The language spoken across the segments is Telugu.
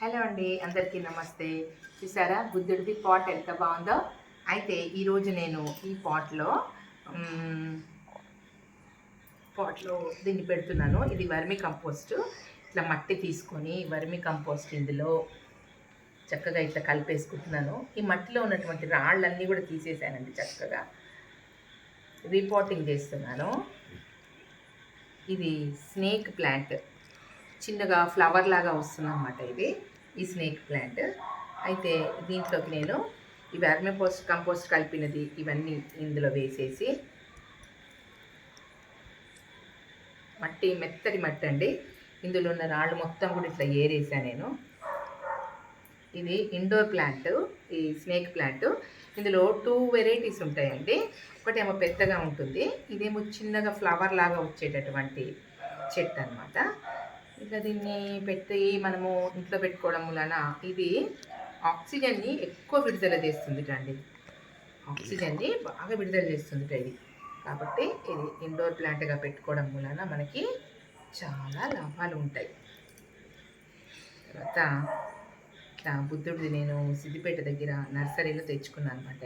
హలో అండి, అందరికీ నమస్తే. చూసారా బుద్ధుడిది పాట్ ఎంత బాగుందో. అయితే ఈరోజు నేను ఈ పాట్లో దీన్ని పెడుతున్నాను. ఇది వర్మి కంపోస్ట్. ఇట్లా మట్టి తీసుకొని వర్మి కంపోస్ట్ ఇందులో చక్కగా ఇట్లా కలిపేసుకుంటున్నాను. ఈ మట్టిలో ఉన్నటువంటి రాళ్ళన్నీ కూడా తీసేసానండి. చక్కగా రీపాటింగ్ చేస్తున్నాను. ఇది స్నేక్ ప్లాంట్, చిన్నగా ఫ్లవర్ లాగా వస్తుందన్నమాట. ఇది ఈ స్నేక్ ప్లాంట్. అయితే దీంట్లోకి నేను ఈ వర్మి కంపోస్ట్ కలిపినది ఇవన్నీ ఇందులో వేసేసి, మట్టి మెత్తటి మట్టి అండి, ఇందులో ఉన్న రాళ్ళు మొత్తం కూడా ఇట్లా ఏరేసా నేను. ఇది ఇండోర్ ప్లాంట్, ఈ స్నేక్ ప్లాంట్. ఇందులో 2 వెరైటీస్ ఉంటాయండి. ఒకటేమో పెద్దగా ఉంటుంది, ఇదేమో చిన్నగా ఫ్లవర్ లాగా వచ్చేటటువంటి చెట్టు అనమాట. ఇక దీన్ని పెట్టి మనము ఇంట్లో పెట్టుకోవడం వలన ఇది ఆక్సిజన్ని ఎక్కువ విడుదల చేస్తుంది అండి. ఆక్సిజన్ని బాగా విడుదల చేస్తుంది ఇది. కాబట్టి ఇది ఇండోర్ ప్లాంట్గా పెట్టుకోవడం వలన మనకి చాలా లాభాలు ఉంటాయి. తర్వాత ఇట్లా బుద్ధుడిది నేను సిద్దిపేట దగ్గర నర్సరీలో తెచ్చుకున్నాను అనమాట.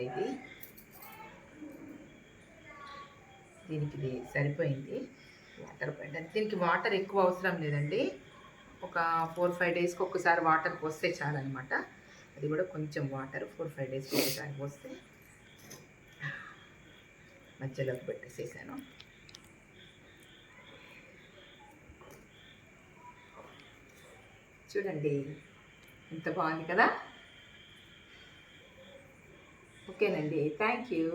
దీనికి ఇది సరిపోయింది. వాటర్ పెట్టండి. దీనికి వాటర్ ఎక్కువ అవసరం లేదండి. ఒక 4-5 డేస్కి ఒక్కసారి వాటర్ పోస్తే చాలన్నమాట. అది కూడా కొంచెం వాటర్ 4-5 డేస్కి ఒకసారి పోస్తే మధ్యలోకి పెట్టేసేసాను. చూడండి ఎంత బాగుంది కదా. ఓకేనండి, థ్యాంక్ యూ.